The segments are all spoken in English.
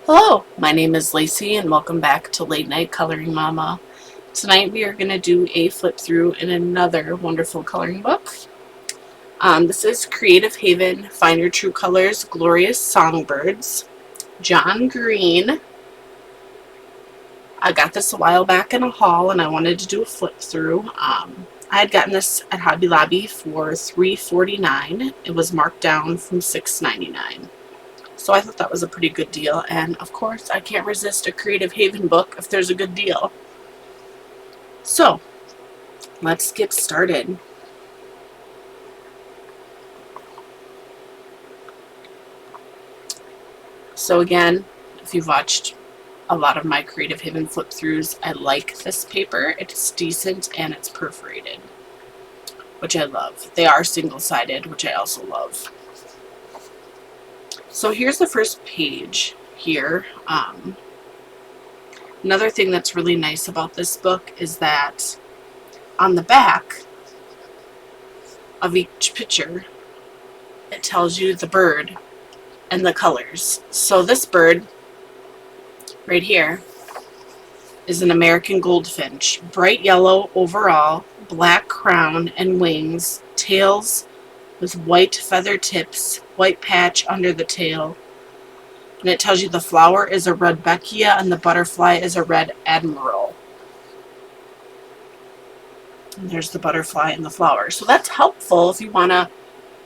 Hello, my name is Lacey and welcome back to Late Night Coloring Mama. Tonight we are going to do a flip through in another wonderful coloring book. This is Creative Haven Find Your True Colors Glorious Songbirds, John Green. I got this a while back in a haul and I wanted to do a flip through. I had gotten this at Hobby Lobby for $3.49. It was marked down from $6.99. So I thought that was a pretty good deal, and of course I can't resist a Creative Haven book if there's a good deal. So let's get started. So again, if you've watched a lot of my Creative Haven flip throughs, I like this paper. It's decent and it's perforated, which I love. They are single-sided, which I also love. So here's the first page here. Another thing that's really nice about this book is that on the back of each picture, it tells you the bird and the colors. So this bird right here is an American goldfinch, bright yellow overall, black crown and wings, tails with white feather tips, white patch under the tail, and it tells you the flower is a rudbeckia and the butterfly is a red admiral. And there's the butterfly and the flower. So that's helpful if you want to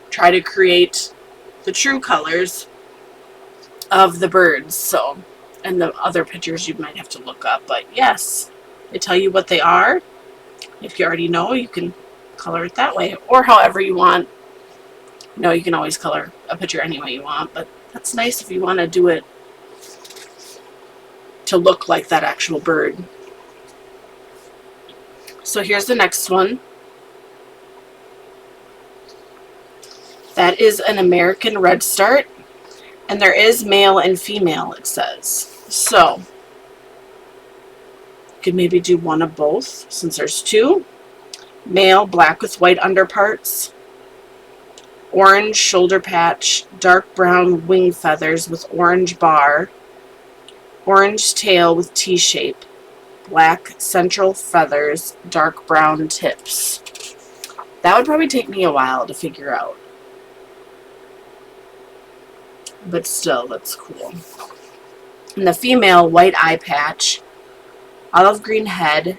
try to create the true colors of the birds. So, and the other pictures you might have to look up, but yes, they tell you what they are. If you already know, you can color it that way or however you want. No, you can always color a picture any way you want, but that's nice if you want to do it to look like that actual bird. So here's the next one. That is an American redstart, and there is male and female, it says. So you could maybe do one of both since there's two. Male, black with white underparts, orange shoulder patch, dark brown wing feathers with orange bar, orange tail with T-shape, black central feathers, dark brown tips. That would probably take me a while to figure out. But still, that's cool. And the female, white eye patch, olive green head,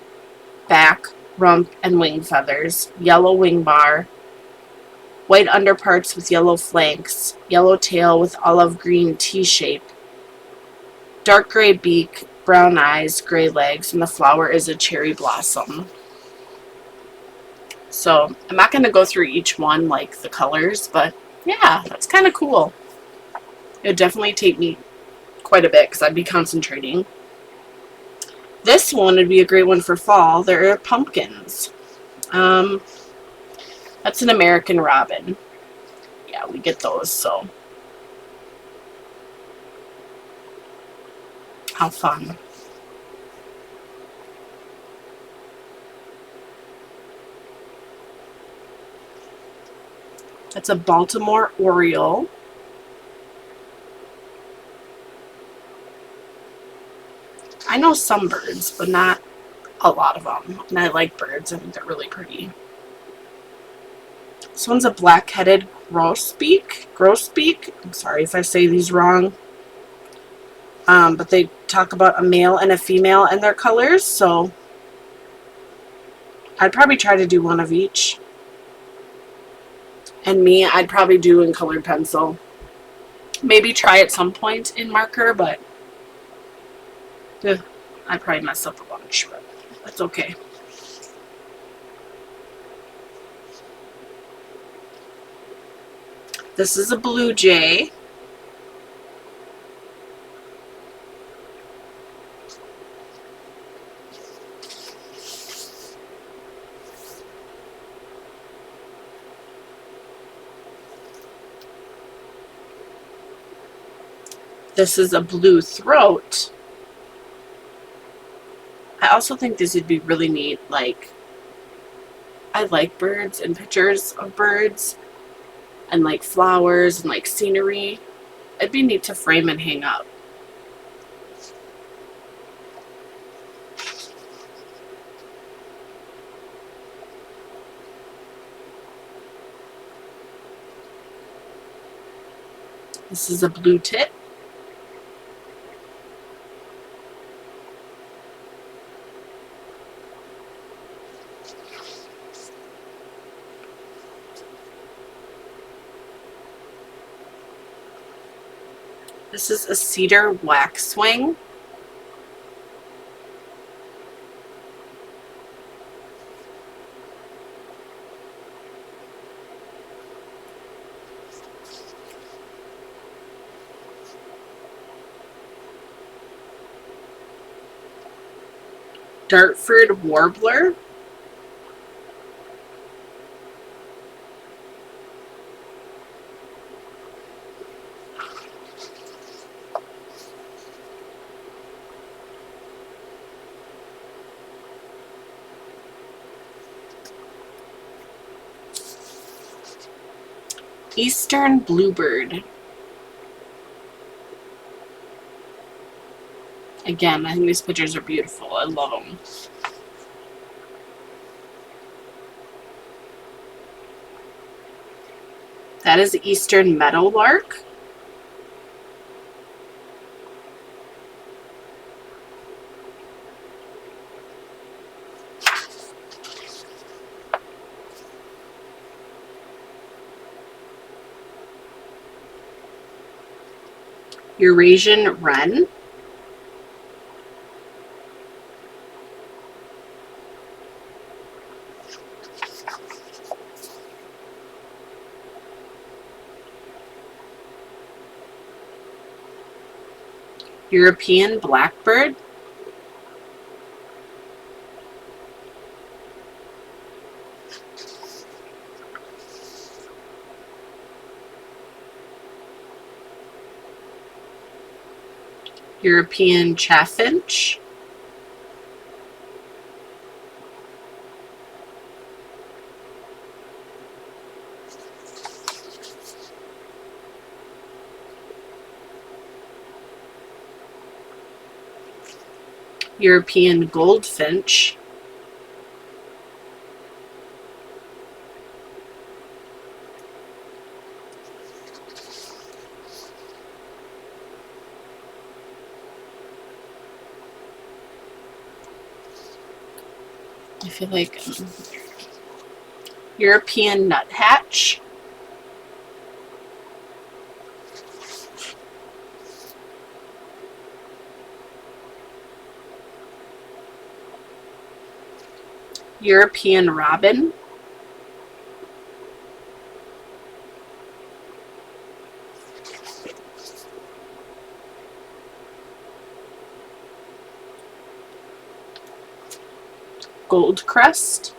back, rump, and wing feathers, yellow wing bar, white underparts with yellow flanks, yellow tail with olive green T-shape, dark gray beak, brown eyes, gray legs, and the flower is a cherry blossom. So I'm not going to go through each one like the colors, but yeah, that's kind of cool. It would definitely take me quite a bit because I'd be concentrating. This one would be a great one for fall. There are pumpkins. That's an American robin. Yeah, we get those, so how fun. That's a Baltimore oriole. I know some birds, but not a lot of them. And I like birds. I think they're really pretty. This one's a black-headed grosbeak. I'm sorry if I say these wrong. But they talk about a male and a female and their colors, so I'd probably try to do one of each. And me, I'd probably do in colored pencil. Maybe try at some point in marker, but I'd probably mess up a bunch, but that's okay. This is a blue jay. This is a blue throat. I also think this would be really neat. Like, I like birds and pictures of birds and like flowers and like scenery. It'd be neat to frame and hang up. This is a blue tit. This is a cedar waxwing. Dartford warbler. Eastern bluebird. Again, I think these pictures are beautiful. I love them. That is the eastern meadowlark. Eurasian wren. European blackbird. European chaffinch. European goldfinch. I feel like European nuthatch. European robin. Goldcrest.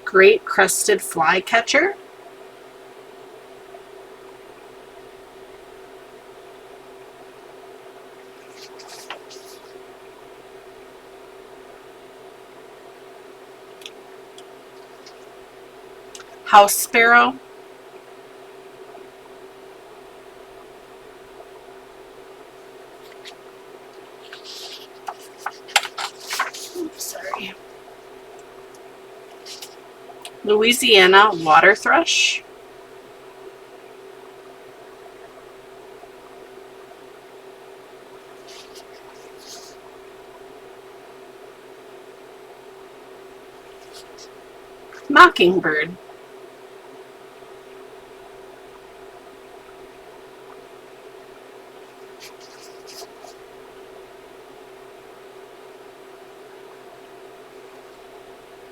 Great crested flycatcher. House sparrow. Oops, sorry. Louisiana water thrush. Mockingbird.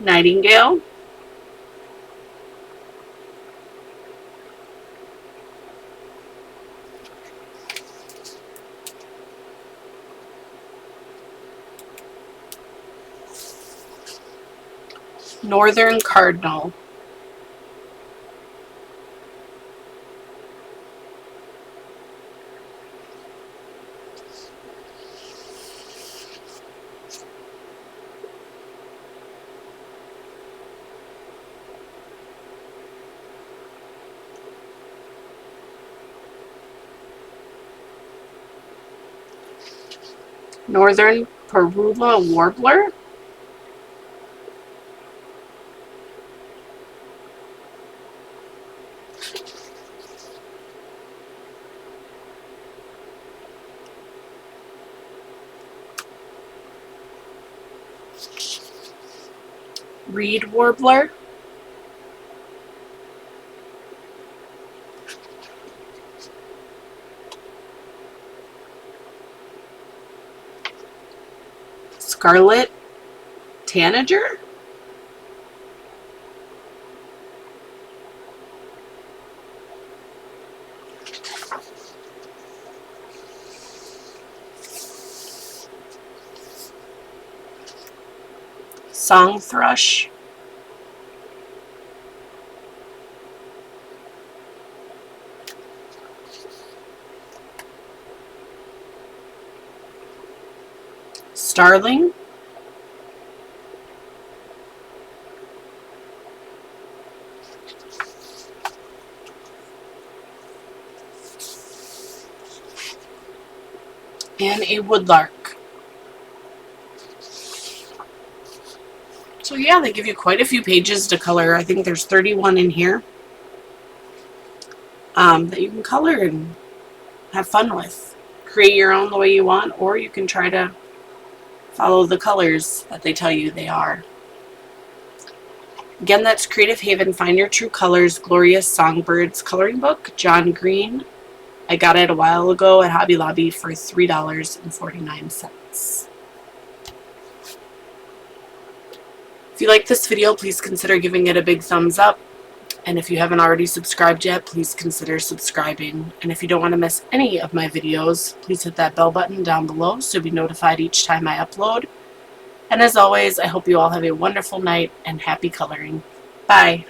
Nightingale. Northern cardinal. Northern Parula Warbler. Reed Warbler. Scarlet Tanager. Song Thrush. Starling. And a woodlark. So yeah, they give you quite a few pages to color. I think there's 31 in here that you can color and have fun with. Create your own the way you want, or you can try to follow the colors that they tell you they are. Again, that's Creative Haven Find Your True Colors Glorious Songbirds coloring book, John Green. I got it a while ago at Hobby Lobby for $3.49. If you like this video, please consider giving it a big thumbs up. And if you haven't already subscribed yet, please consider subscribing. And if you don't want to miss any of my videos, please hit that bell button down below so you'll be notified each time I upload. And as always, I hope you all have a wonderful night and happy coloring. Bye.